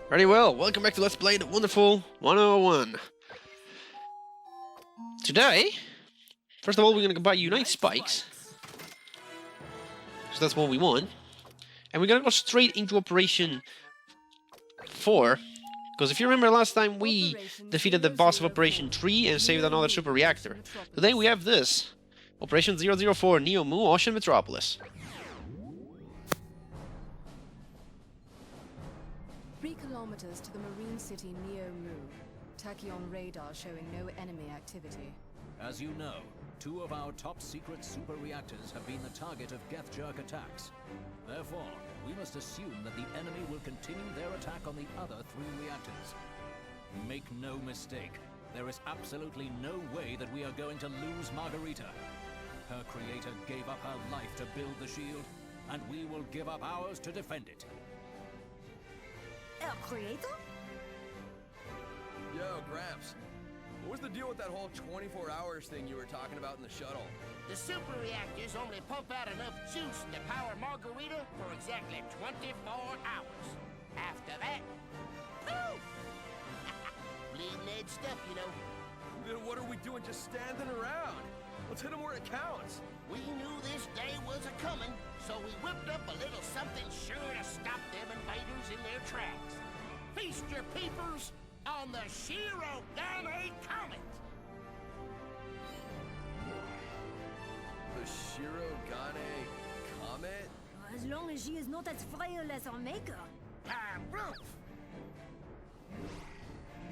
Very well, welcome back to Let's Play the wonderful 101. Today, first of all, we're gonna buy Unite Spikes. So that's what we want. And we're gonna go straight into Operation 4. Because if you remember last time, we defeated the boss of Operation 3 and saved another super reactor. Today we have this. Operation 004, Neo Mu, Ocean Metropolis. 3 kilometers to the marine city Neo Mu. Tachyon radar showing no enemy activity. As you know, 2 of our top-secret super reactors have been the target of Geth Jerk attacks. Therefore, we must assume that the enemy will continue their attack on the other 3 reactors. Make no mistake, there is absolutely no way that we are going to lose Margarita. Her creator gave up her life to build the shield, and we will give up ours to defend it. El creator? Yo, Gramps. What was the deal with that whole 24 hours thing you were talking about in the shuttle? The super reactors only pump out enough juice to power Margarita for exactly 24 hours. After that, poof! Bleeding edge stuff, you know. Then what are we doing just standing around? Let's hit them where it counts. We knew this day was a-coming, so we whipped up a little something sure to stop them invaders in their tracks. Feast your peepers on the Shirogane Comet! The Shirogane Comet? As long as she is not as frail as her maker. Roof!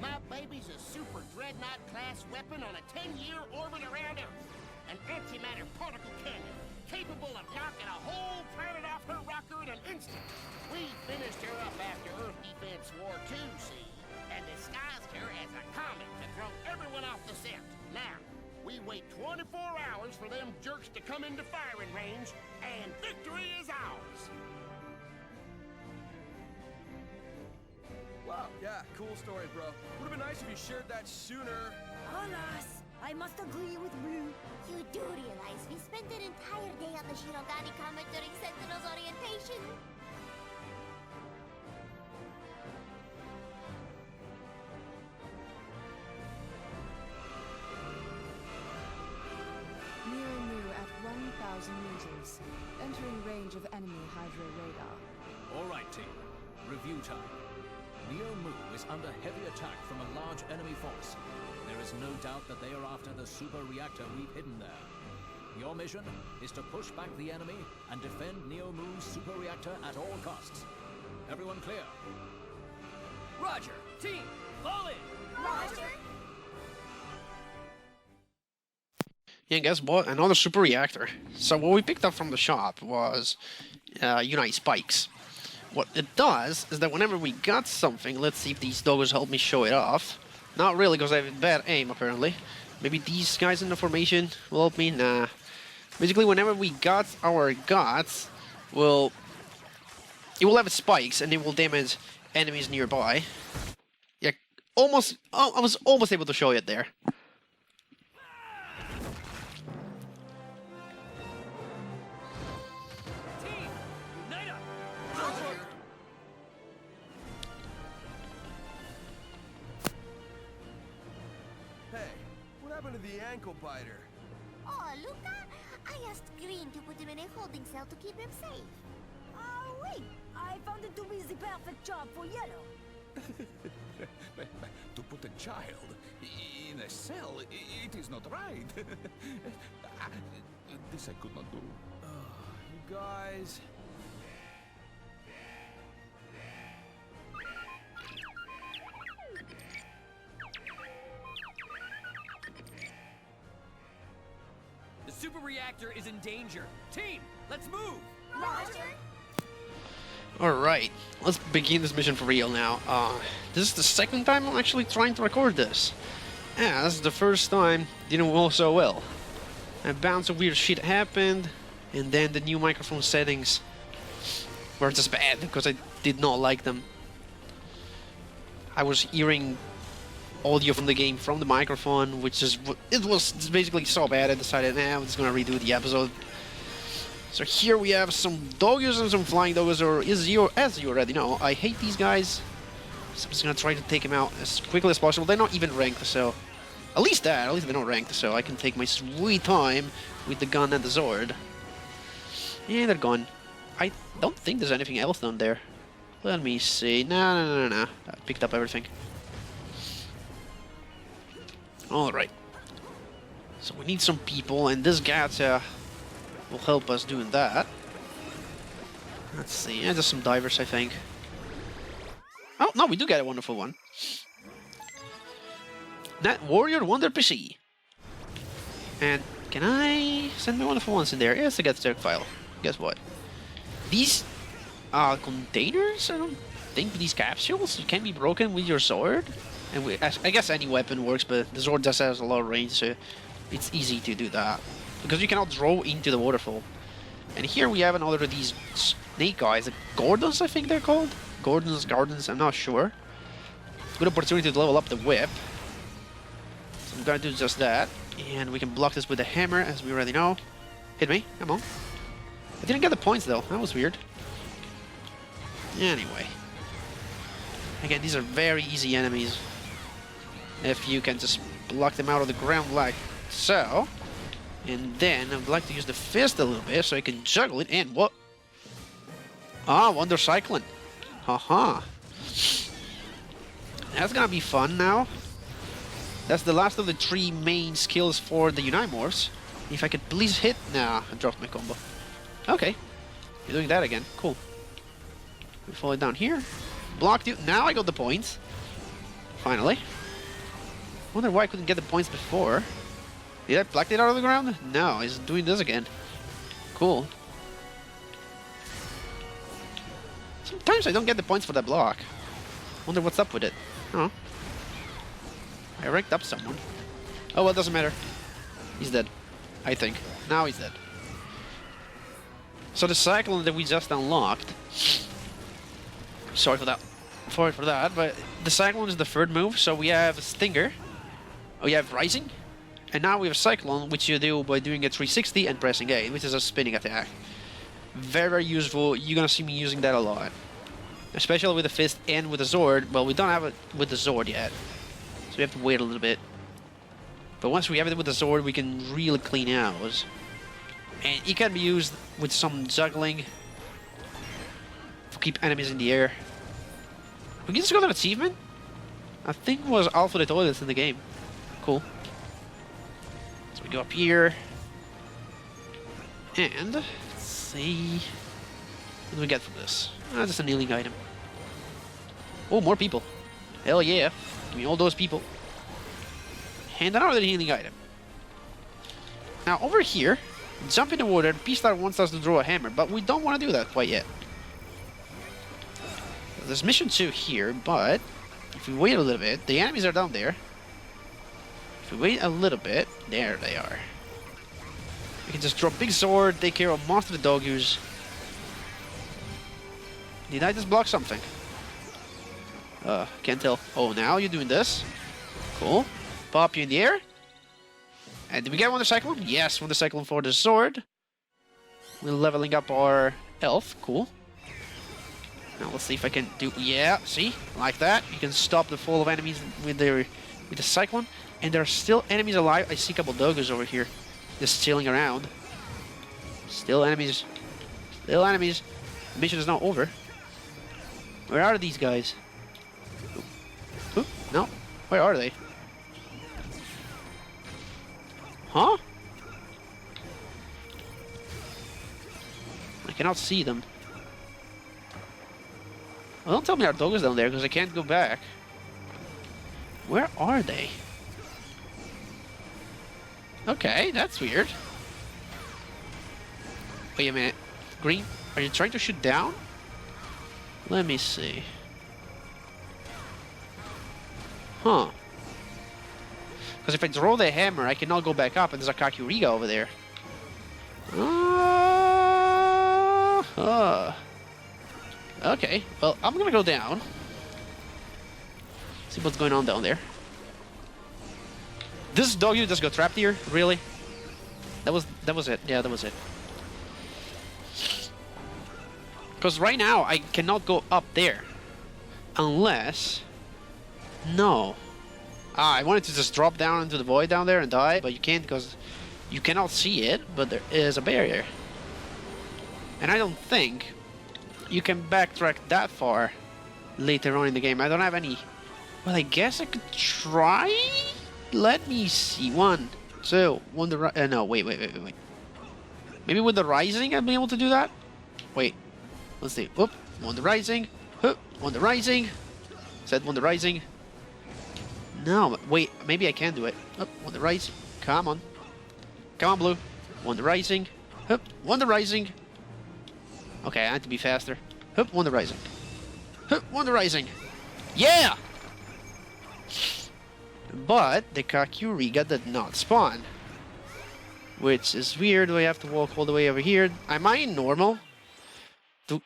My baby's a super dreadnought-class weapon on a 10-year orbit around Earth. An antimatter particle cannon, capable of knocking a whole planet off her rocker in an instant. We finished her up after Earth Defense War II, see? And disguised her as a comet to throw everyone off the scent. Now, we wait 24 hours for them jerks to come into firing range, and victory is ours! Wow, yeah, cool story, bro. Would've been nice if you shared that sooner. Alas, I must agree with Blue. You do realize we spent an entire day on the Shirogane Comet during Sentinel's orientation? Neo Mu at 1,000 meters. Entering range of enemy hydro radar. All right, team. Review time. Neo Mu is under heavy attack from a large enemy force. There is no doubt that they are after the super reactor we've hidden there. Your mission is to push back the enemy and defend Neo Mu's super reactor at all costs. Everyone clear? Roger! Team, fall in! Roger! Yeah, guess what? Another super reactor. So what we picked up from the shop was Unite Spikes. What it does is that whenever we got something, let's see if these doggos help me show it off. Not really, because I have bad aim, apparently. Maybe these guys in the formation will help me? Nah. Basically, whenever we got our gods, it will have spikes, and it will damage enemies nearby. Yeah, almost. Oh, I was almost able to show it there. Hey, what happened to the ankle biter? Oh, Luca, I asked Green to put him in a holding cell to keep him safe. Oh, wait! I found it to be the perfect job for Yellow. To put a child in a cell, it is not right. This I could not do. You guys... The super reactor is in danger. Team, let's move! Roger! Alright, let's begin this mission for real now. This is the second time I'm actually trying to record this. As the first time didn't go so well. A bunch of weird shit happened, and then the new microphone settings were just bad because I did not like them. I was hearing audio from the game from the microphone, which is it was basically so bad I decided, nah, I'm just gonna redo the episode. So here we have some doggos and some flying doggos, or as you already know, I hate these guys. So I'm just gonna try to take him out as quickly as possible. They're not even ranked, so at least they're not ranked, so I can take my sweet time with the gun and the sword. Yeah, they're gone. I don't think there's anything else down there. Let me see. No. I picked up everything. Alright. So we need some people, and this Gata will help us doing that. Let's see. Yeah, just some divers, I think. Oh, no, we do get a wonderful one. That Warrior Wonder PC. And can I send my wonderful ones in there? Yes, I get the file. Guess what? These containers? I don't think these capsules can be broken with your sword. And I guess any weapon works, but the sword just has a lot of range, so it's easy to do that. Because you cannot draw into the waterfall. And here we have another of these snake guys, the Gordons, I think they're called? Gardens, I'm not sure. Good opportunity to level up the whip. So I'm gonna do just that. And we can block this with a hammer, as we already know. Hit me, come on. I didn't get the points though, that was weird. Anyway. Again, these are very easy enemies. If you can just block them out of the ground like so. And then I would like to use the fist a little bit so I can juggle it. And what? Ah, Wonder Cyclone. Haha. That's gonna be fun now. That's the last of the 3 main skills for the Unimorphs. If I could please hit... Nah, I dropped my combo. Okay. You're doing that again. Cool. We fall it down here. Blocked you. Now I got the points. Finally. Wonder why I couldn't get the points before. Did I pluck it out of the ground? No, he's doing this again. Cool. Sometimes I don't get the points for that block. Wonder what's up with it. Oh. I ranked up someone. Oh, well, it doesn't matter. He's dead. I think. Now he's dead. So the cyclone that we just unlocked... Sorry for that. Sorry for that, but the cyclone is the third move, so we have Stinger. Oh, you have Rising. And now we have Cyclone, which you do by doing a 360 and pressing A, which is a spinning attack. Very, very useful. You're gonna see me using that a lot. Especially with the fist and with the sword. Well, we don't have it with the sword yet. So we have to wait a little bit. But once we have it with the sword, we can really clean out. And it can be used with some juggling to keep enemies in the air. We just got an achievement? I think it was Alpha the Toilets in the game. Cool. So we go up here. And let's see. What do we get from this? Ah, just a kneeling item. Oh, more people. Hell yeah. Give me all those people. And another healing item. Now over here, jump in the water. P-Star wants us to draw a hammer, but we don't want to do that quite yet. There's mission 2 here, but if we wait a little bit, the enemies are down there. If we wait a little bit, there they are. We can just drop big sword, take care of most of the doggoos. Did I just block something? Can't tell. Oh, now you're doing this. Cool. Pop you in the air. And did we get Wonder Cyclone? Yes, Wonder Cyclone for the sword. We're leveling up our elf. Cool. Now let's see if I can do... Yeah, see? Like that. You can stop the fall of enemies with the Cyclone. And there are still enemies alive. I see a couple doggoos over here. Just chilling around. Still enemies. Still enemies. The mission is not over. Where are these guys? Ooh, no. Where are they? Huh? I cannot see them. Well, don't tell me there are dogs down there, because I can't go back. Where are they? Okay, that's weird. Wait a minute. Green, are you trying to shoot down? Let me see. Huh. Because if I throw the hammer, I cannot go back up, and there's a Kakuriga over there. Okay, well, I'm gonna go down. See what's going on down there. This dog you just got trapped here? Really? That was it. Yeah, that was it. Because right now, I cannot go up there. Unless... No. Ah, I wanted to just drop down into the void down there and die, but you can't because you cannot see it, but there is a barrier. And I don't think you can backtrack that far later on in the game. I don't have any... Well, I guess I could try? Let me see. 1, 2, 1 the no, wait. Maybe with the rising I'll be able to do that? Wait. Let's see. Oop. 1 the rising. Hup. 1 the rising. Said 1 the rising. No, wait. Maybe I can do it. Up. 1 the rising. Come on. Come on, blue. 1 the rising. Hup. 1 the rising. Okay, I have to be faster. Hup. 1 the rising. Hup. 1 the rising. Yeah! But the Kakuriga did not spawn. Which is weird. Do I have to walk all the way over here? Am I in normal?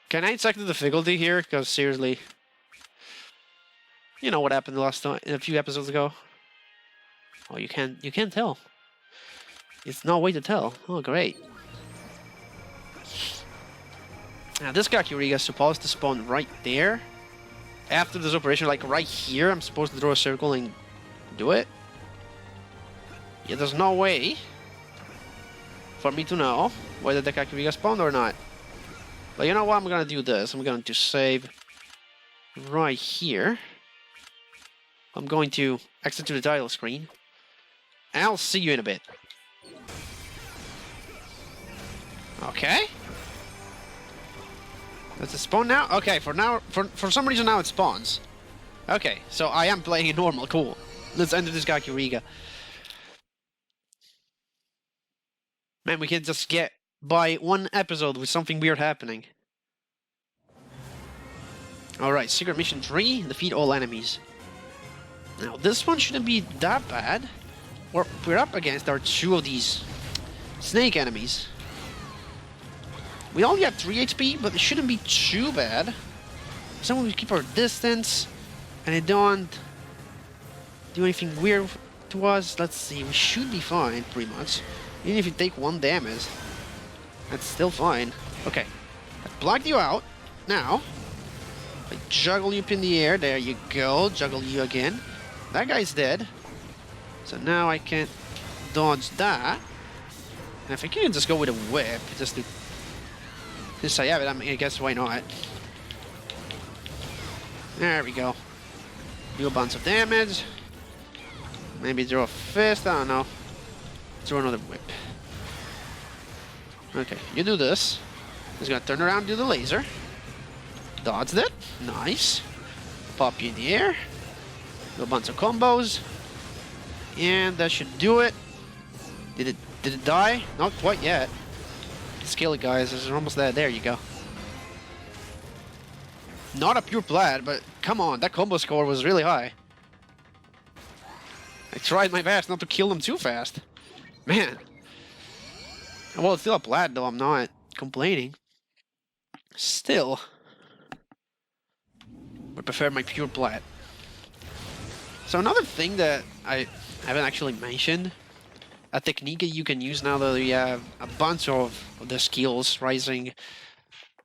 Can I check the difficulty here? Because seriously... You know what happened last time, a few episodes ago. Oh, you can't tell. It's no way to tell. Oh, great. Now this Kakuriga is supposed to spawn right there. After this operation, like right here, I'm supposed to draw a circle and do it. Yeah, there's no way for me to know whether the Kakuriga spawned or not. But you know what? I'm gonna do this. I'm going to save right here. I'm going to exit to the title screen. And I'll see you in a bit. Okay. Does it spawn now? Okay, for now, for some reason now it spawns. Okay, so I am playing in normal. Cool. Let's enter this Kakuriga. Man, we can just get by one episode with something weird happening. Alright, secret mission 3, defeat all enemies. Now, this one shouldn't be that bad. We're up against our 2 of these snake enemies. We only have 3 HP, but it shouldn't be too bad. As long as we keep our distance, and it don't do anything weird to us. Let's see, we should be fine, pretty much. Even if you take 1 damage, that's still fine. Okay, I blocked you out. Now, I juggle you up in the air. There you go. Juggle you again. That guy's dead. So now I can dodge that. And if I can just go with a whip, just to... Since I have it, I mean, I guess why not? There we go. Do a bunch of damage. Maybe draw a fist, I don't know. Throw another whip. Okay, you do this. He's gonna turn around and do the laser. Dodged it. Nice. Pop you in the air. Do a bunch of combos. And that should do it. Did it die? Not quite yet. Let's kill it, guys. It's almost there. There you go. Not a pure plat, but come on, that combo score was really high. I tried my best not to kill them too fast. Man. Well, it's still a plat, though. I'm not complaining. Still, would prefer my pure plat. So another thing that I haven't actually mentioned, a technique that you can use now that you have a bunch of the skills, Rising,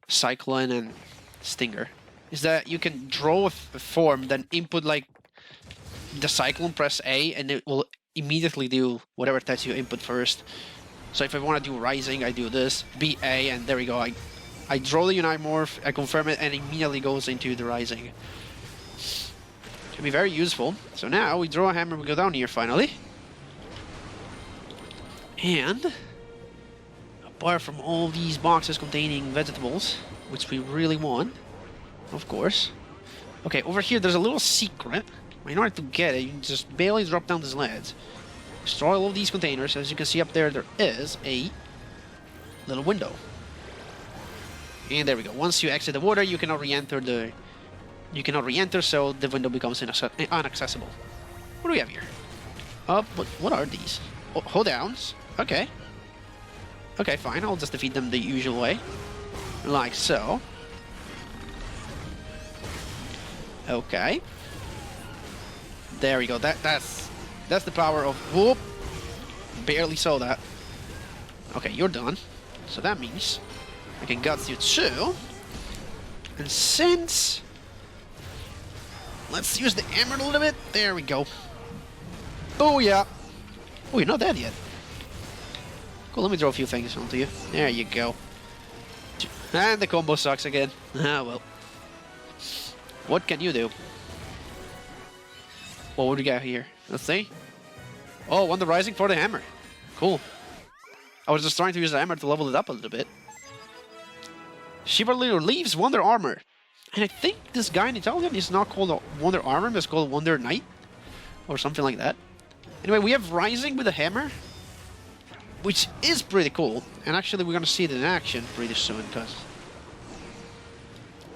Cyclone, and Stinger, is that you can draw a form, then input like the Cyclone, press A, and it will immediately do whatever text you input first. So if I want to do Rising, I do this, B, A, and there we go. I draw the Unite Morph, I confirm it, and it immediately goes into the Rising. Can be very useful. So now we draw a hammer, we go down here finally. And apart from all these boxes containing vegetables, which we really want, of course. Okay, over here there's a little secret. In order to get it, you just barely drop down this ledge. Destroy all of these containers. As you can see up there, there is a little window. And there we go. Once you exit the water, you cannot re-enter the... You cannot re-enter, so the window becomes inaccessible. What do we have here? What are these? Oh, hold downs. Okay. Okay, fine. I'll just defeat them the usual way. Like so. Okay. There we go. That's the power of... Whoop! Barely saw that. Okay, you're done. So that means I can guts you too. And since Let's use the hammer a little bit. There we go. Oh, yeah. Oh, you're not dead yet. Cool, let me throw a few things onto you. There you go. And the combo sucks again. Ah, well. What can you do? What would we got here? Let's see. Oh, Wonder Rising for the hammer. Cool. I was just trying to use the hammer to level it up a little bit. Shiver Leader leaves Wonder Armor. And I think this guy in Italian is not called Wonder Armor, but it's called Wonder Knight. Or something like that. Anyway, we have Rising with a hammer. Which is pretty cool. And actually, we're going to see it in action pretty soon, because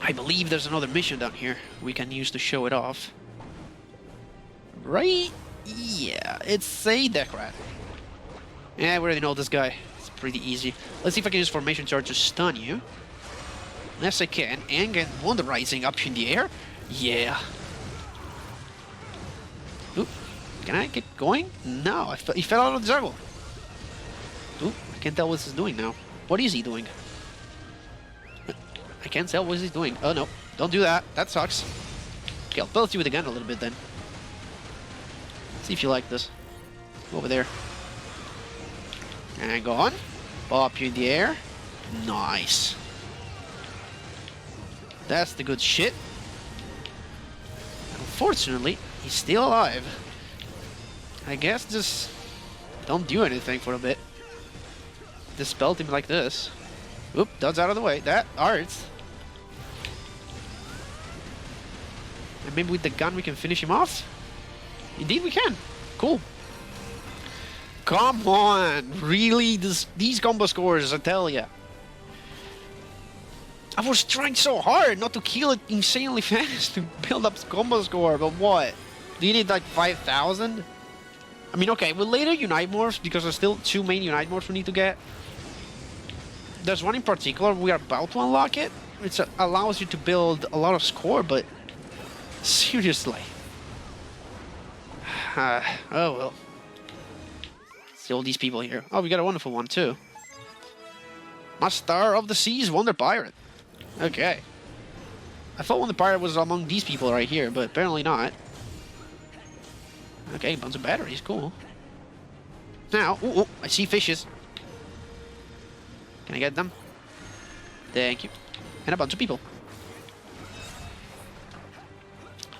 I believe there's another mission down here we can use to show it off. Right? Yeah, it's a deck rat. Yeah, we already know this guy. It's pretty easy. Let's see if I can use Formation Charge to stun you. Yes, I can. And get Wonder Rising up in the air. Yeah. Oop. Can I get going? No, he fell out of the juggle. Oop, I can't tell what this is doing now. What is he doing? I can't tell what he's doing. Oh no, don't do that. That sucks. Okay, I'll pelt you with the gun a little bit then. See if you like this. Over there. And go on. Pop you in the air. Nice. That's the good shit. Unfortunately, he's still alive. I guess just don't do anything for a bit. Just pelt him like this. Oop, dodge out of the way. That hurts. And maybe with the gun we can finish him off? Indeed we can. Cool. Come on. Really? These combo scores, I tell ya. I was trying so hard not to kill it insanely fast to build up combo score, but what? Do you need like 5,000? I mean, okay, with later Unite Morphs, because there's still 2 main Unite Morphs we need to get. There's one in particular, we are about to unlock it, which allows you to build a lot of score, but seriously. Oh well. See all these people here. Oh, we got a wonderful one too. Master of the Seas, Wonder Pirate. Okay. I thought Wonder Pirate was among these people right here, but apparently not. Okay, bunch of batteries, cool. Now, ooh, I see fishes. Can I get them? Thank you. And a bunch of people.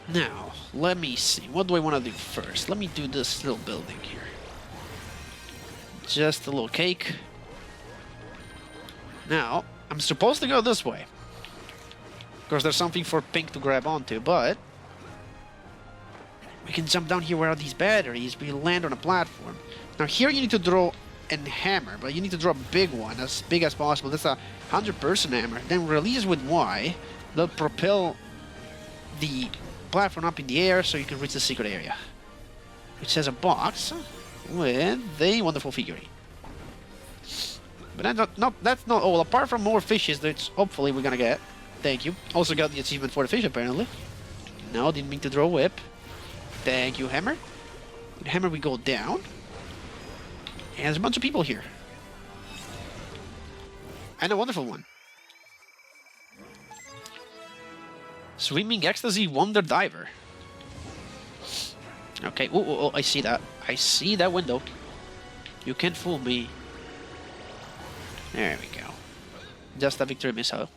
Now, let me see. What do I want to do first? Let me do this little building here. Just a little cake. Now, I'm supposed to go this way. Of course, there's something for Pink to grab onto, but we can jump down here where are these batteries. We land on a platform. Now here you need to draw a hammer, but you need to draw a big one, as big as possible. That's a 100-person hammer. Then release with Y. They'll propel the platform up in the air so you can reach the secret area. Which has a box with a wonderful figurine. But that's not all. Apart from more fishes, that hopefully we're gonna get. Thank you. Also got the achievement for the fish, apparently. No, didn't mean to draw a whip. Thank you, hammer. With hammer we go down. And there's a bunch of people here. And a wonderful one. Swimming Ecstasy Wonder Diver. Okay, oh, I see that. I see that window. You can't fool me. There we go. Just a victory missile.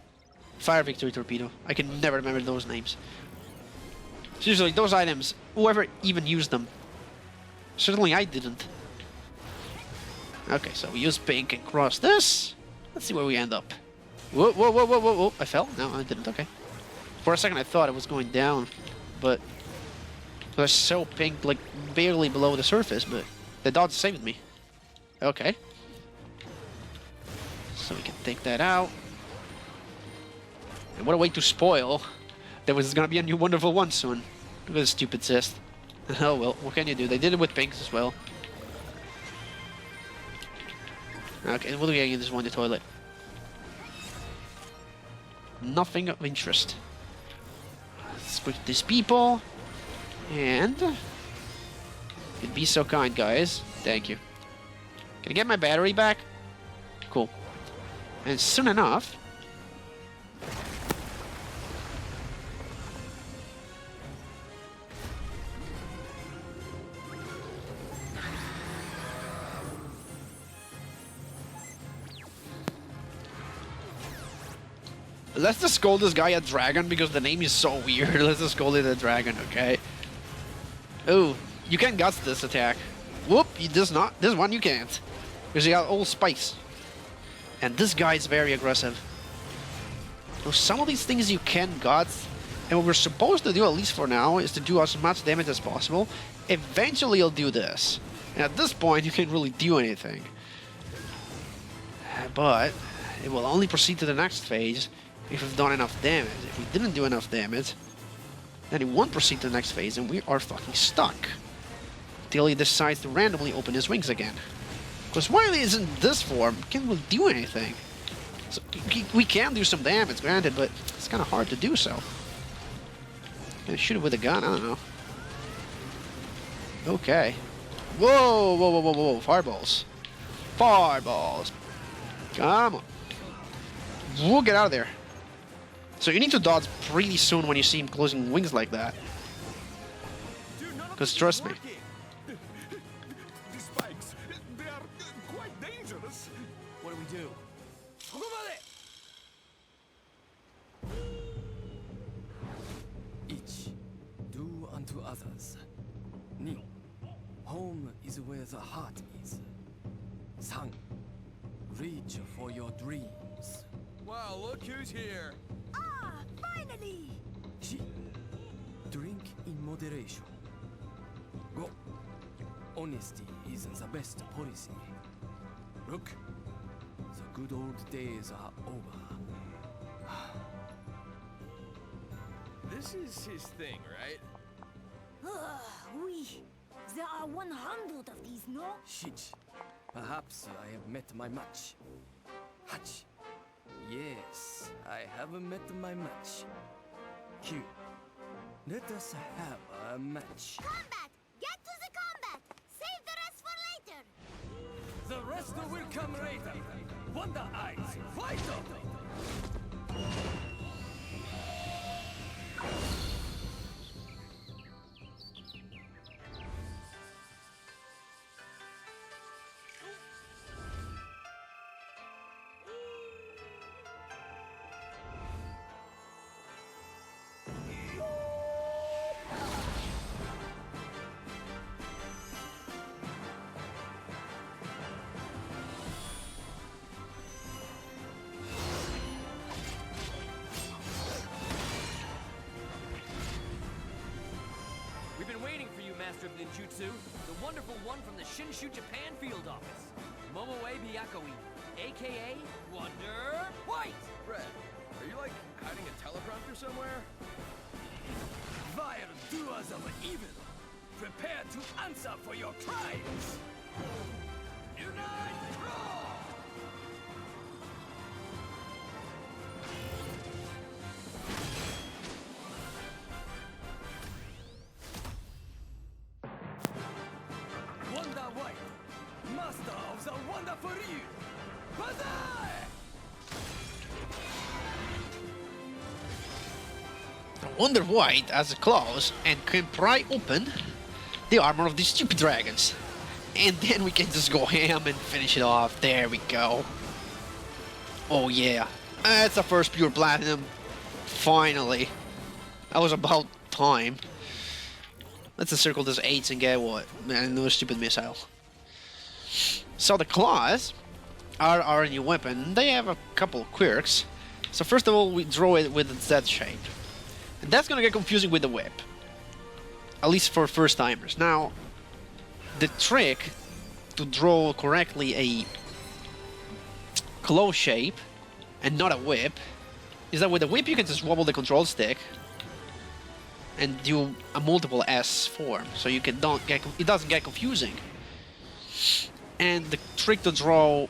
Fire victory torpedo. I can never remember those names. Seriously, those items, whoever even used them. Certainly I didn't. Okay, so we use pink and cross this. Let's see where we end up. Whoa, whoa, whoa, whoa, whoa, whoa. I fell? No, I didn't. Okay. For a second I thought I was going down, but it was so pink, like barely below the surface, but the dodge saved me. Okay. So we can take that out. And what a way to spoil. There was gonna be a new wonderful one soon. Look at this stupid cyst. Oh well, what can you do? They did it with pinks as well. Okay, what do we get in this one? The toilet. Nothing of interest. Let's put these people. And you'd be so kind, guys. Thank you. Can I get my battery back? Cool. And soon enough, Let's just call this guy a dragon because the name is so weird. Let's just call it a dragon, okay? Oh, you can guts this attack. Whoop, you does not. This one you can't. Because you got all spikes. And this guy is very aggressive. So some of these things you can guts. And what we're supposed to do, at least for now, is to do as much damage as possible. Eventually you'll do this. And at this point you can't really do anything. But it will only proceed to the next phase if we've done enough damage. If we didn't do enough damage, then it won't proceed to the next phase and we are fucking stuck. Till he decides to randomly open his wings again. Because while he is in this form, he can't really do anything. So we can do some damage, granted, but it's kind of hard to do so. Gonna shoot it with a gun? I don't know. Okay. Whoa, whoa, whoa, whoa, whoa, fireballs. Fireballs. Come on. We'll get out of there. So you need to dodge pretty soon when you see him closing wings like that. Because trust me. The spikes, they are quite dangerous. What do we do? Each, do unto others. Ni, home is where the heart is. Sang, reach for your dreams. Wow, look who's here. Ah, finally! Chi, drink in moderation. Go, honesty is the best policy. Look, the good old days are over. This is his thing, right? Oui. There are 100 of these, no? Shit, perhaps I have met my match. Hach, yes, I have met my match. Q, let us have a match. Combat! Get to the combat! Save the rest for later! The rest will come later. Wonder Eyes, fight up! We've been waiting for you, Master of Ninjutsu. The wonderful one from the Shinshu Japan field office. Momoe Byakoi, a.k.a. Wonder White! Brett, are you like hiding a teleprompter somewhere? Vile doers of evil, prepare to answer for your crimes! Unite! Roar! Wonder White, master of the wonderful Ryu! Banzai! Wonder White has a claws and can pry open the armor of these stupid dragons. And then we can just go ham and finish it off. There we go. Oh yeah. That's the first pure platinum. Finally. That was about time. Let's encircle this 8 and get what? Man, no stupid missile. So the claws are our new weapon. They have a couple of quirks. So first of all, we draw it with a Z shape. And that's gonna get confusing with the whip. At least for first timers. Now, the trick to draw correctly a claw shape and not a whip is that with a whip you can just wobble the control stick and do a multiple S form, so you can it doesn't get confusing. And the trick to draw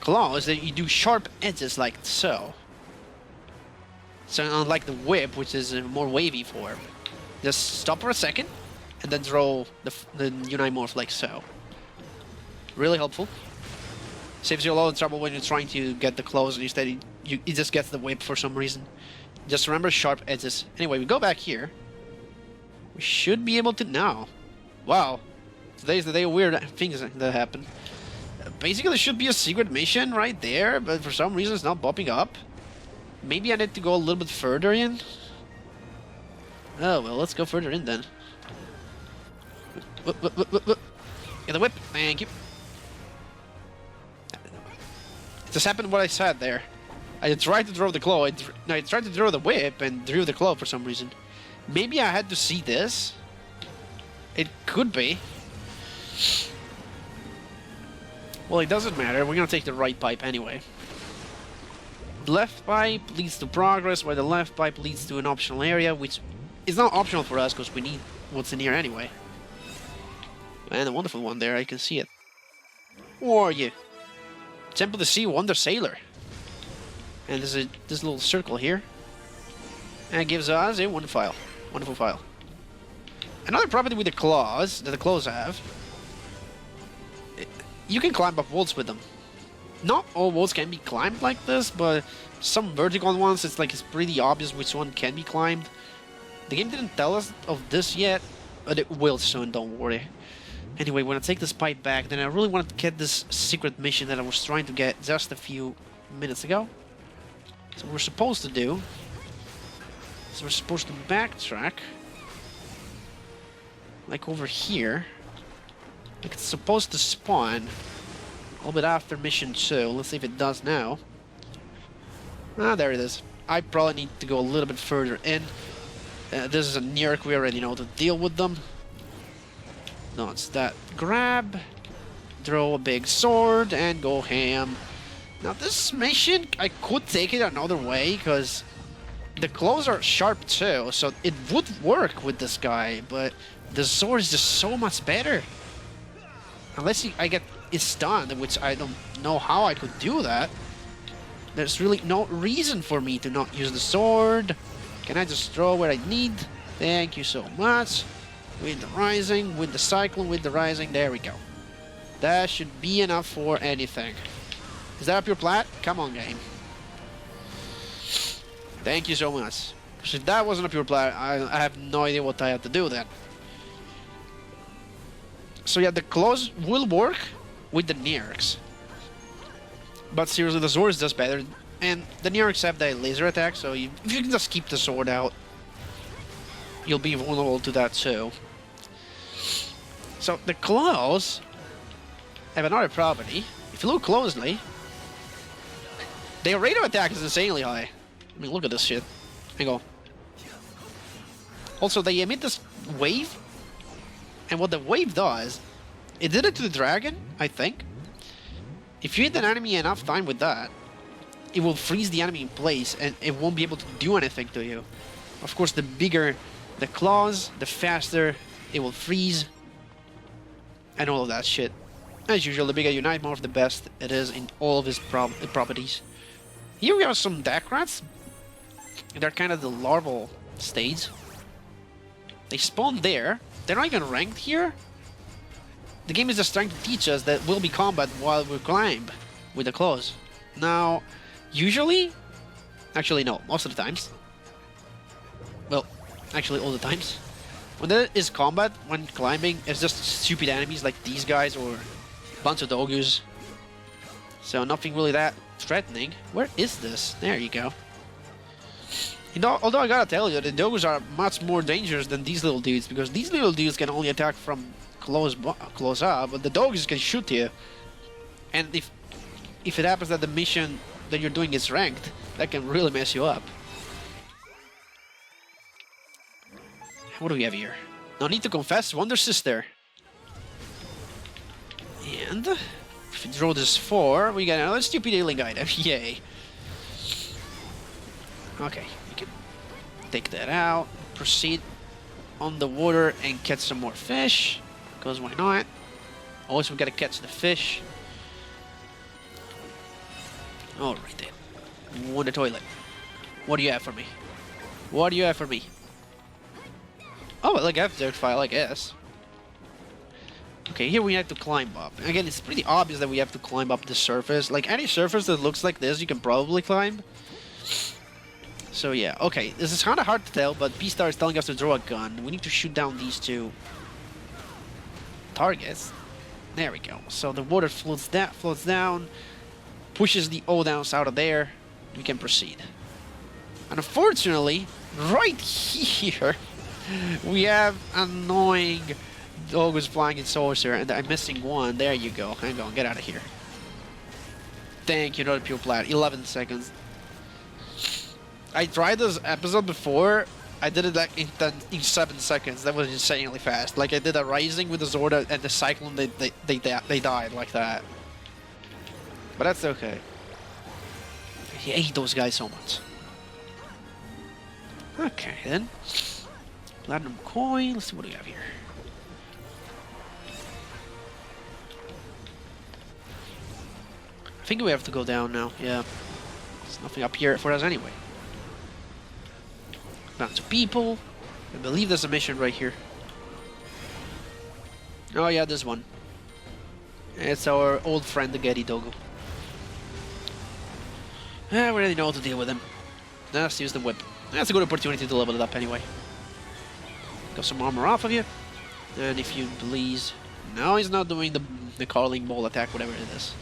claw is that you do sharp edges like so. So unlike the whip, which is a more wavy form, just stop for a second and then draw the Unimorph like so. Really helpful. Saves you a lot of trouble when you're trying to get the claws and instead it just gets the whip for some reason. Just remember sharp edges. Anyway, we go back here. We should be able to now. Wow. Today's the day of weird things that happen. Basically, there should be a secret mission right there, but for some reason it's not popping up. Maybe I need to go a little bit further in. Oh, well, let's go further in then. Whip, whip, whip, whip, whip. Get the whip. Thank you. It just happened what I said there. I tried to throw the claw. I tried to throw the whip and drew the claw for some reason. Maybe I had to see this. It could be. Well, it doesn't matter. We're gonna take the right pipe anyway. The left pipe leads to progress, while the left pipe leads to an optional area, which is not optional for us because we need what's in here anyway. And a wonderful one there. I can see it. Who are you? Temple of the Sea Wonder Sailor. And there's this little circle here. And it gives us a wonderful file. Another property with the claws, that the claws have. You can climb up walls with them. Not all walls can be climbed like this, but some vertical ones, it's pretty obvious which one can be climbed. The game didn't tell us of this yet, but it will soon, don't worry. Anyway, when I take this pipe back, then I really want to get this secret mission that I was trying to get just a few minutes ago. So what we're supposed to do is we're supposed to backtrack. Like over here. Like it's supposed to spawn a little bit after mission 2. Let's see if it does now. Ah, there it is. I probably need to go a little bit further in. This is a Nurk, we already know to deal with them. No, it's that. Grab, throw a big sword, and go ham. Now this mission, I could take it another way, because the claws are sharp too, so it would work with this guy, but the sword is just so much better. Unless I get it stunned, which I don't know how I could do that. There's really no reason for me to not use the sword. Can I just throw where I need? Thank you so much. With the rising, with the cyclone, with the rising. There we go. That should be enough for anything. Is that a pure plat? Come on, game. Thank you so much. Because if that wasn't a pure plat, I have no idea what I had to do then. So yeah, the claws will work with the Nurks. But seriously, the sword is just better. And the Nurks have the laser attack, so if you can just keep the sword out, you'll be vulnerable to that too. So the claws have another property. If you look closely, their rate of attack is insanely high. I mean, look at this shit. Hang on. Also, they emit this wave, and what the wave does, it did it to the dragon, I think. If you hit an enemy enough time with that, it will freeze the enemy in place, and it won't be able to do anything to you. Of course, the bigger the claws, the faster it will freeze, and all of that shit. As usual, the bigger you Nightmare, the best it is in all of his properties. Here we have some deck rats. They're kind of the larval stage. They spawn there. They're not even ranked here. The game is just trying to teach us that we'll be combat while we climb with the claws. Now, usually, actually no, most of the times. Well, actually all the times. When there is combat, when climbing, it's just stupid enemies like these guys or a bunch of dogus. So nothing really that threatening. Where is this? There you go. You know, although I gotta tell you, the dogus are much more dangerous than these little dudes, because these little dudes can only attack from close up, but the dogus can shoot you. And if it happens that the mission that you're doing is ranked, that can really mess you up. What do we have here? No need to confess, Wonder Sister. And if we draw this 4, we get another stupid alien item. Yay. Okay, we can take that out, proceed on the water and catch some more fish. Because why not? Also, we gotta catch the fish. Alright then. On the toilet. What do you have for me? What do you have for me? Oh, well, like I have the file, I guess. Okay, here we have to climb up. Again, it's pretty obvious that we have to climb up the surface. Like any surface that looks like this, you can probably climb. So yeah, okay, this is kind of hard to tell, but P-Star is telling us to draw a gun. We need to shoot down these two targets. There we go. So the water floats down, pushes the O-downs out of there. We can proceed. And unfortunately, right here, we have annoying dogs flying in saucer, and I'm missing one. There you go. Hang on, get out of here. Thank you, not a pure plat. 11 seconds. I tried this episode before. I did it like in 7 seconds. That was insanely fast. Like I did a rising with the Zorda and the Cyclone. They died like that. But that's okay. I hate those guys so much. Okay then. Platinum coin. Let's see what we have here. I think we have to go down now. Yeah. There's nothing up here for us anyway. Bunch of people. I believe there's a mission right here. Oh yeah, this one. It's our old friend, the Getty Doggo. We already know how to deal with him. Let's use the whip. That's a good opportunity to level it up anyway. Got some armor off of you. And if you please... No, he's not doing the Carling Ball attack, whatever it is.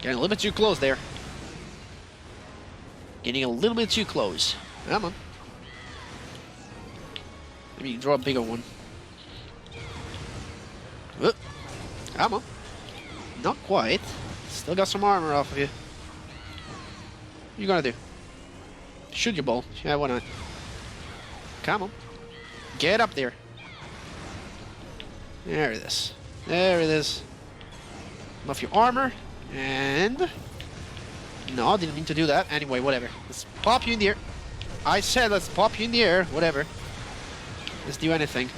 Getting a little bit too close there. Getting a little bit too close. Come on. Maybe draw a bigger one. Come on. Not quite. Still got some armor off of you. What you gonna do? Shoot your ball. Yeah, why not? Come on. Get up there. There it is. There it is. Buff your armor. And... No, didn't mean to do that. Anyway, whatever. Let's pop you in the air. I said let's pop you in the air. Whatever. Let's do anything.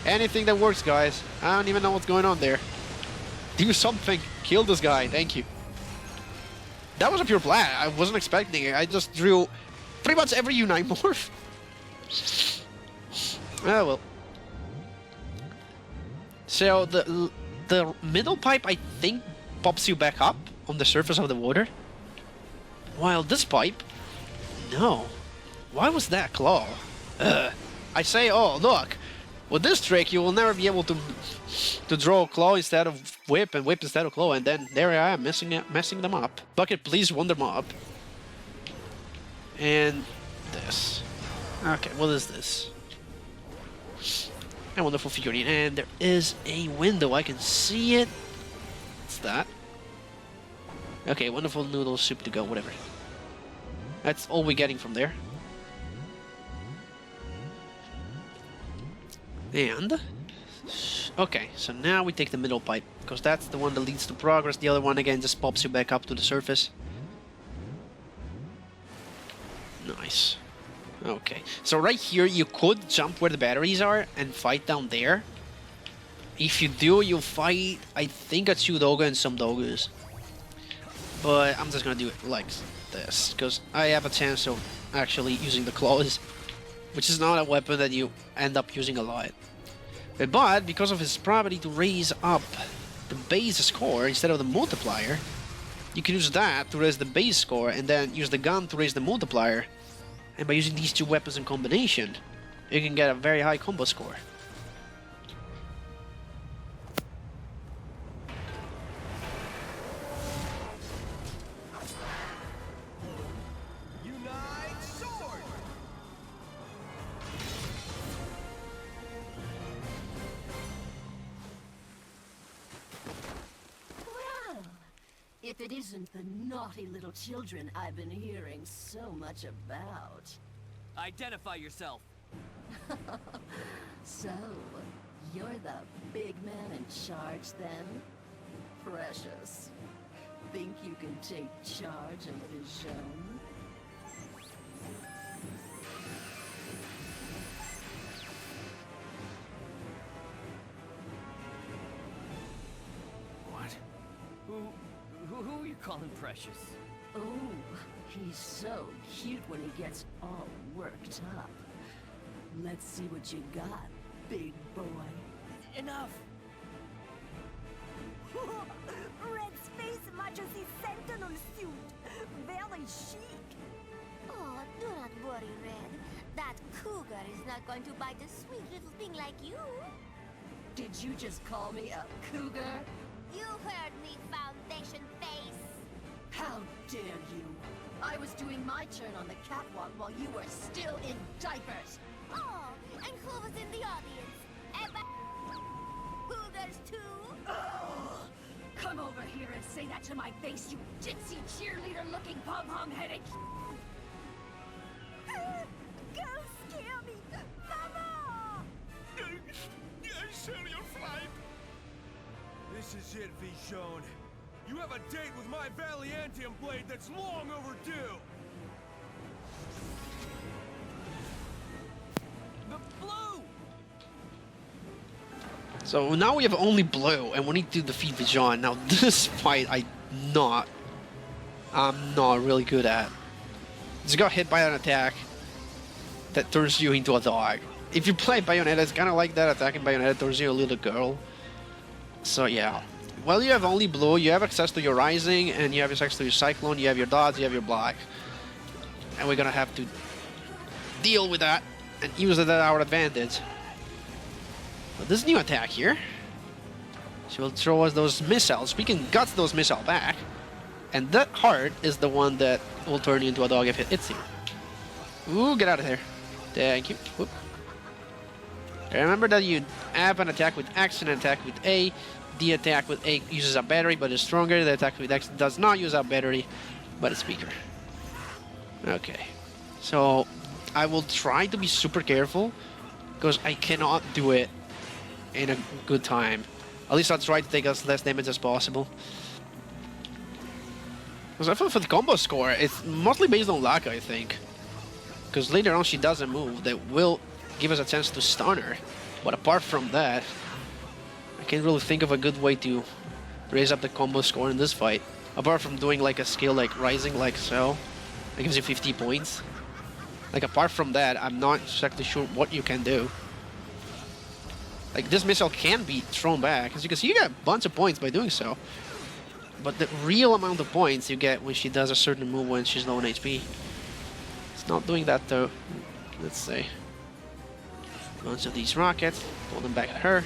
Anything that works, guys. I don't even know what's going on there. Do something. Kill this guy. Thank you. That was a pure plan. I wasn't expecting it. I just drew pretty much every Unite morph. Oh well. So the middle pipe, I think, pops you back up on the surface of the water. While this pipe, no. Why was that claw? I say, oh look, with this trick you will never be able to draw claw instead of whip and whip instead of claw, and then there I am messing them up. Bucket, please wonder mob. And this. Okay, what is this? A wonderful figurine, and there is a window. I can see it. What's that? Okay, wonderful noodle soup to go, whatever. That's all we're getting from there. And... Okay, so now we take the middle pipe, because that's the one that leads to progress. The other one, again, just pops you back up to the surface. Nice. Okay, so right here, you could jump where the batteries are and fight down there. If you do, you'll fight, I think, a 2 Doga and some Dogas. But I'm just gonna do it like this, because I have a chance of actually using the claws, which is not a weapon that you end up using a lot. But because of his property to raise up the base score instead of the multiplier, you can use that to raise the base score and then use the gun to raise the multiplier. And by using these two weapons in combination, you can get a very high combo score. Unite sword! Well, if it isn't the naughty little children I've been hearing so much about. Identify yourself. So, you're the big man in charge then? Precious. Think you can take charge of Dijon? What? Who are you calling precious? Oh, he's so cute when he gets all worked up. Let's see what you got, big boy. Enough! Red space matches his sentinel suit. Very chic. Oh, do not worry, Red. That cougar is not going to bite a sweet little thing like you. Did you just call me a cougar? You heard me, Foundation Face. How dare you? I was doing my turn on the catwalk while you were still in diapers. Oh, and who was in the audience? Eba Cougars too? Ugh. Come over here and say that to my face, you ditzy cheerleader-looking pom-pom-headed. Go scare me, Mama! Serial flight. This is it, Vichon. You have a date with my Valiantium blade that's long overdue. The blue! So now we have only blue, and we need to defeat Vijon. Now this fight, I'm not really good at. Just got hit by an attack that turns you into a dog. If you play Bayonetta, it's kind of like that. Attacking Bayonetta turns you a little girl. So yeah. Well, you have only blue. You have access to your Rising, and you have access to your Cyclone. You have your Dodge. You have your Black, and we're gonna have to deal with that and use it at our advantage. But this new attack here, she will throw us those missiles. We can gut those missiles back, and that heart is the one that will turn you into a dog if it hits you. Ooh, get out of here. Thank you. Whoop. Remember that you have an attack with X and an attack with A. The attack with A uses a battery but is stronger. The attack with X does not use a battery but it's weaker. Okay. So I will try to be super careful because I cannot do it in a good time. At least I'll try to take as less damage as possible. Because I thought for the combo score, it's mostly based on luck, I think. Because later on she does a move that will give us a chance to stun her. But apart from that, I can't really think of a good way to raise up the combo score in this fight. Apart from doing like a skill like Rising like so. That gives you 50 points. Like apart from that, I'm not exactly sure what you can do. Like this missile can be thrown back. As you can see, you get a bunch of points by doing so. But the real amount of points you get when she does a certain move when she's low on HP. It's not doing that though. Let's see. A bunch of these rockets. Pull them back at her.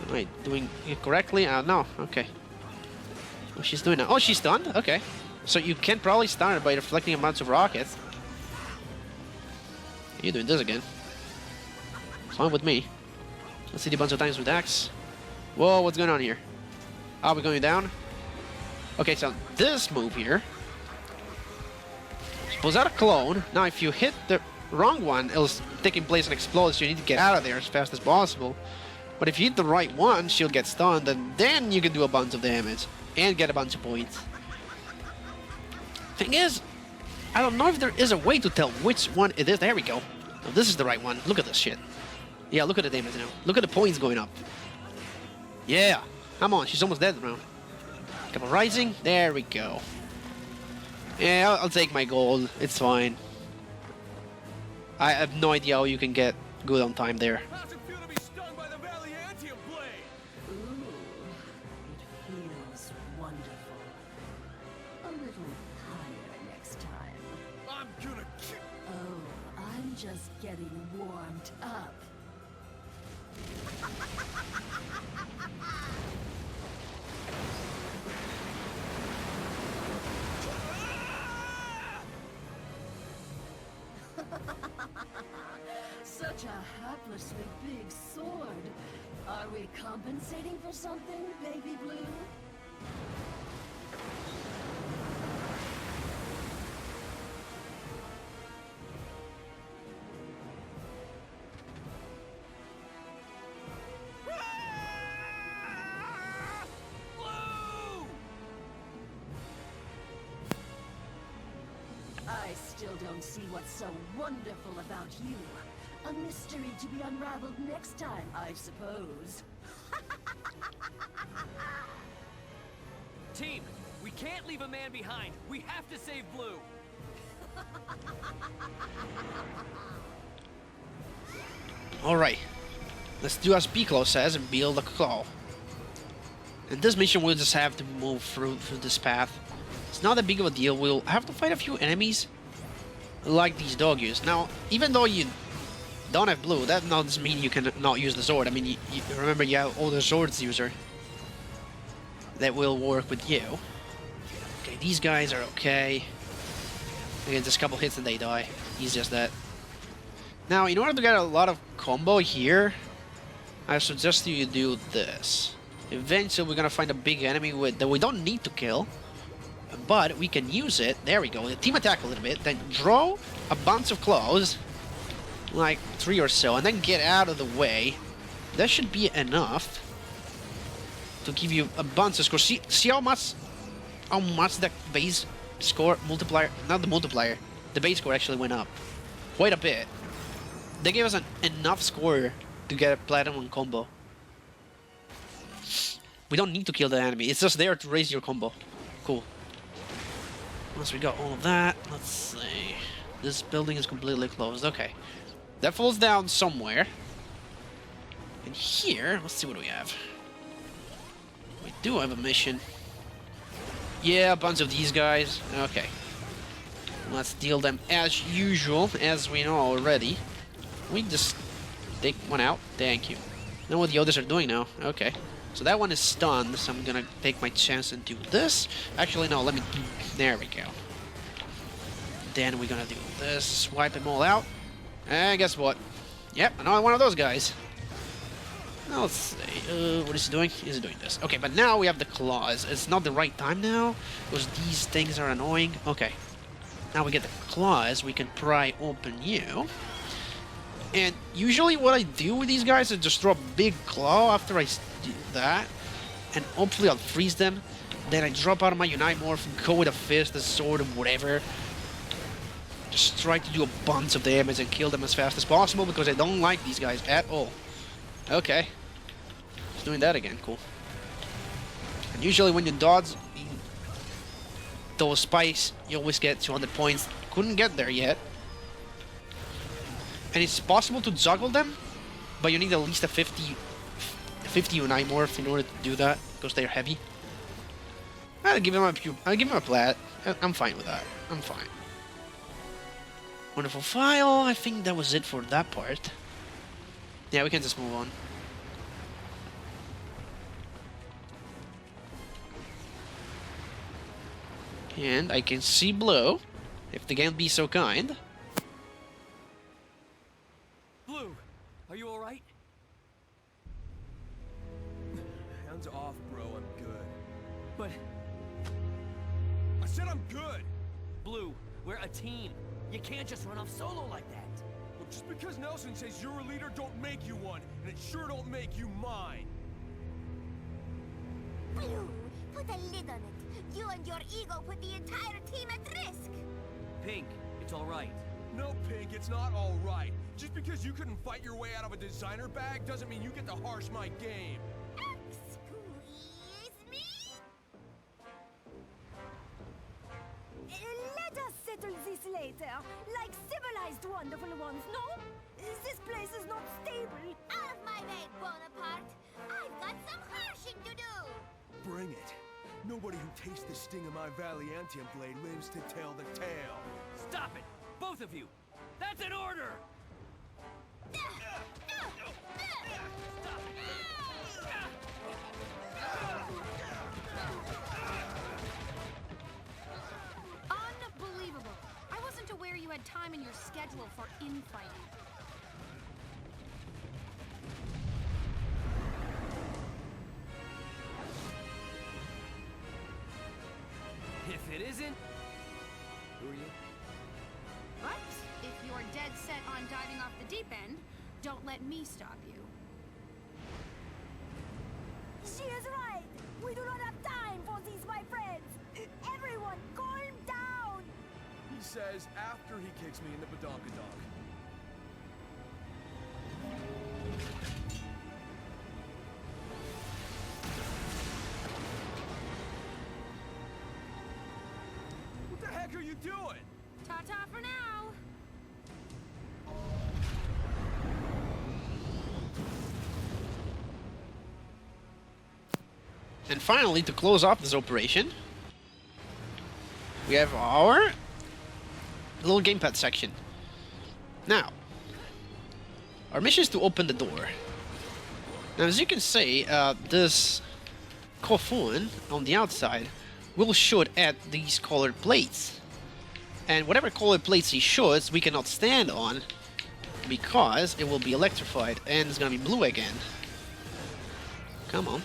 Am I doing it correctly? No. Okay. What she's doing now? Oh, she's stunned? Okay. So you can probably stun her by deflecting a bunch of rockets. You're doing this again. Fine with me. Let's hit a bunch of times with Axe. Whoa, what's going on here? Are we going down? Okay, so this move here. She pulls out a clone. Now, if you hit the wrong one, it'll take in place and explode, so you need to get out of there as fast as possible. But if you hit the right one, she'll get stunned, and then you can do a bunch of damage and get a bunch of points. Thing is, I don't know if there is a way to tell which one it is. There we go. Now, this is the right one. Look at this shit. Yeah, look at the damage now. Look at the points going up. Yeah. Come on, she's almost dead now. Couple Rising. There we go. Yeah, I'll take my gold. It's fine. I have no idea how you can get good on time there. How's it feel to be stung by the Valiantium blade? Ooh, it feels wonderful. A little higher next time. I'm gonna kill. Oh, I'm just getting warmed up. Such a haplessly big sword. Are we compensating for something, Baby Blue? I still don't see what's so wonderful about you. A mystery to be unraveled next time, I suppose. Team, we can't leave a man behind. We have to save Blue. Alright. Let's do as Piccolo says and build a claw. In this mission we'll just have to move through this path. It's not that big of a deal. We'll have to fight a few enemies like these doggies. Now, even though you don't have blue, that doesn't mean you can not use the sword. I mean, you remember you have all the swords user that will work with you. Okay, these guys are okay. Again, just a couple hits and they die. Easy as that. Now, in order to get a lot of combo here, I suggest you do this. Eventually, we're gonna find a big enemy that we don't need to kill, but we can use it. There we go. Team attack a little bit, then draw a bunch of claws, like 3 or so, and then get out of the way. That should be enough to give you a bunch of scores. See how much that base score multiplier, not the multiplier, the base score actually went up quite a bit. They gave us enough score to get a platinum combo. We don't need to kill the enemy, it's just there to raise your combo. Cool. Once we got all of that, let's see. This building is completely closed. Okay. That falls down somewhere. And here, let's see what we have. We do have a mission. Yeah, a bunch of these guys. Okay. Let's deal them as usual, as we know already. We just take one out. Thank you. Know what the others are doing now. Okay. So that one is stunned, so I'm gonna take my chance and do this. Actually, no, let me... There we go. Then we're gonna do this. Wipe them all out. And guess what? Yep, another one of those guys. Now let's see. What is he doing? He's doing this. Okay, but now we have the claws. It's not the right time now, because these things are annoying. Okay. Now we get the claws. We can pry open you. And usually what I do with these guys is just throw a big claw after I do that. And hopefully I'll freeze them. Then I drop out of my Unite Morph, go with a fist, a sword, or whatever. Just try to do a bunch of damage and kill them as fast as possible, because I don't like these guys at all. Okay. He's doing that again. Cool. And usually when you dodge those spikes, you always get 200 points. Couldn't get there yet. And it's possible to juggle them, but you need at least a 50 Unite Morph in order to do that, because they're heavy. I'll give him a plat. I'm fine with that. I'm fine. Wonderful file. I think that was it for that part. Yeah, we can just move on. And I can see Blue, if they can be so kind. Blue, are you alright? Hands off, bro. I'm good. But, I said I'm good. Blue, we're a team. You can't just run off solo like that. Well, just because Nelson says you're a leader don't make you one, and it sure don't make you mine. Blue, put a lid on it. You and your ego put the entire team at risk. Pink, it's alright. No, Pink, it's not all right. Just because you couldn't fight your way out of a designer bag doesn't mean you get to harsh my game. Excuse me? Let us settle this later, like civilized wonderful ones, no? This place is not stable. Out of my way, Bonaparte. I've got some harshing to do. Bring it. Nobody who tastes the sting of my Valiantium blade lives to tell the tale. Stop it! Both of you! That's an order! Unbelievable. I wasn't aware you had time in your schedule for infighting. If it isn't... Who are you? But if you're dead set on diving off the deep end, don't let me stop you. She is right. We do not have time for this, my friends. Everyone, calm down. He says after he kicks me in the badonkadonk. What the heck are you doing? Ta-ta for now. And finally, to close off this operation, we have our little gamepad section. Now, our mission is to open the door. Now, as you can see, this coffin on the outside will shoot at these colored plates. And whatever colored plates he shoots, we cannot stand on, because it will be electrified, and it's gonna be blue again. Come on.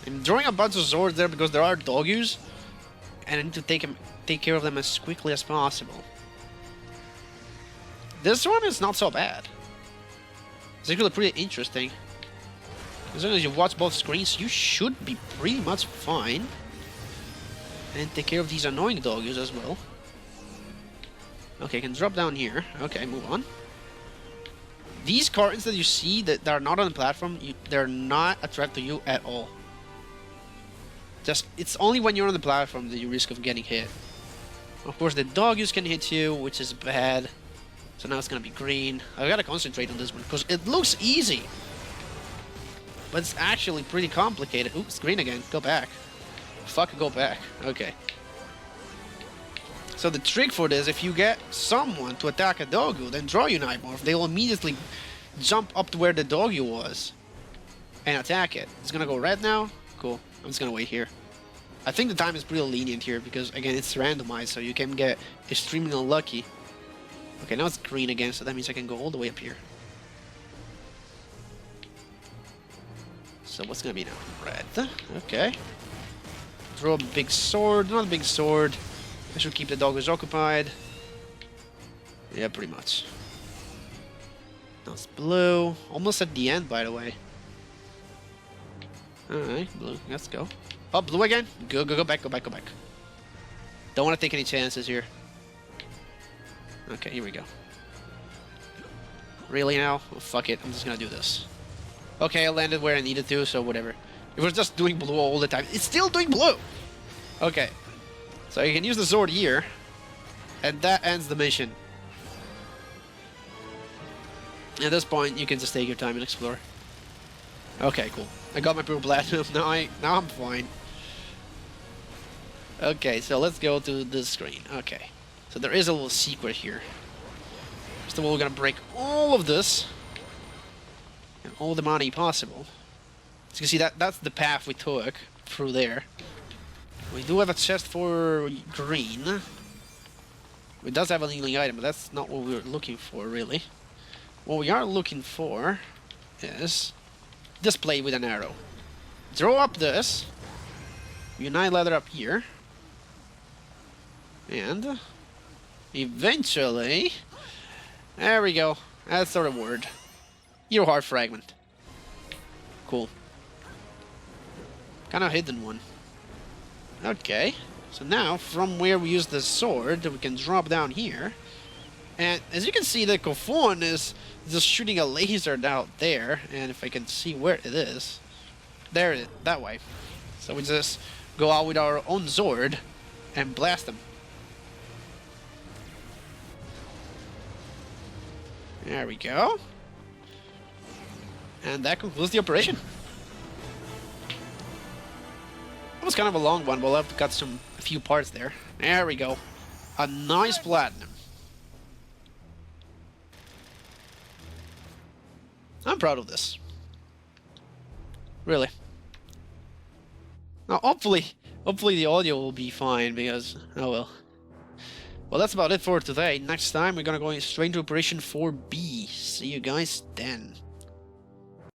I'm drawing a bunch of Zords there because there are Dogus, and I need to take care of them as quickly as possible. This one is not so bad. It's actually pretty interesting. As long as you watch both screens, you should be pretty much fine. And take care of these annoying Dogus as well. Okay, I can drop down here. Okay, move on. These cartons that you see that are not on the platform, they're not a threat to you at all. It's only when you're on the platform that you risk of getting hit. Of course, the Dogus can hit you, which is bad. So now it's gonna be green. I gotta concentrate on this one because it looks easy, but it's actually pretty complicated. Ooh, it's green again. Go back. Fuck, go back. Okay. So the trick for this, if you get someone to attack a Dogu, then draw your Nightmorph, they will immediately jump up to where the Dogu was and attack it. It's gonna go red now. Cool. I'm just gonna wait here. I think the time is pretty lenient here because, again, it's randomized, so you can get extremely unlucky. Okay, now it's green again, so that means I can go all the way up here. So what's gonna be now? Red. Okay. Throw a big sword. Not a big sword. I should keep the Doggers occupied. Yeah, pretty much. Now it's blue. Almost at the end, by the way. Alright, blue. Let's go. Oh, blue again? Go back, go back, go back. Don't want to take any chances here. Okay, here we go. Really now? Oh, fuck it. I'm just gonna do this. Okay, I landed where I needed to, so whatever. It was just doing blue all the time. It's still doing blue! Okay. So you can use the sword here. And that ends the mission. At this point, you can just take your time and explore. Okay, cool. I got my purple platinum. Now I'm fine. Okay, so let's go to this screen. Okay. So there is a little secret here. First of all, we're gonna break all of this. And all the money possible. As you can see, that's the path we took through there. We do have a chest for green. It does have a healing item, but that's not what we were looking for, really. What we are looking for is this plate with an arrow. Throw up this. Unite ladder up here. And eventually, there we go. That's the reward. Your heart fragment. Cool. Kind of hidden one. Okay. So now, from where we use the sword, we can drop down here. And as you can see, the Kofon is just shooting a laser out there. And if I can see where it is. There it is. That way. So we just go out with our own sword and blast them. There we go. And that concludes the operation. It was kind of a long one, but I'll have to cut a few parts there. There we go. A nice platinum. I'm proud of this. Really. Now, hopefully the audio will be fine, because, oh well. Well, that's about it for today. Next time, we're gonna go straight into Operation 4B. See you guys then.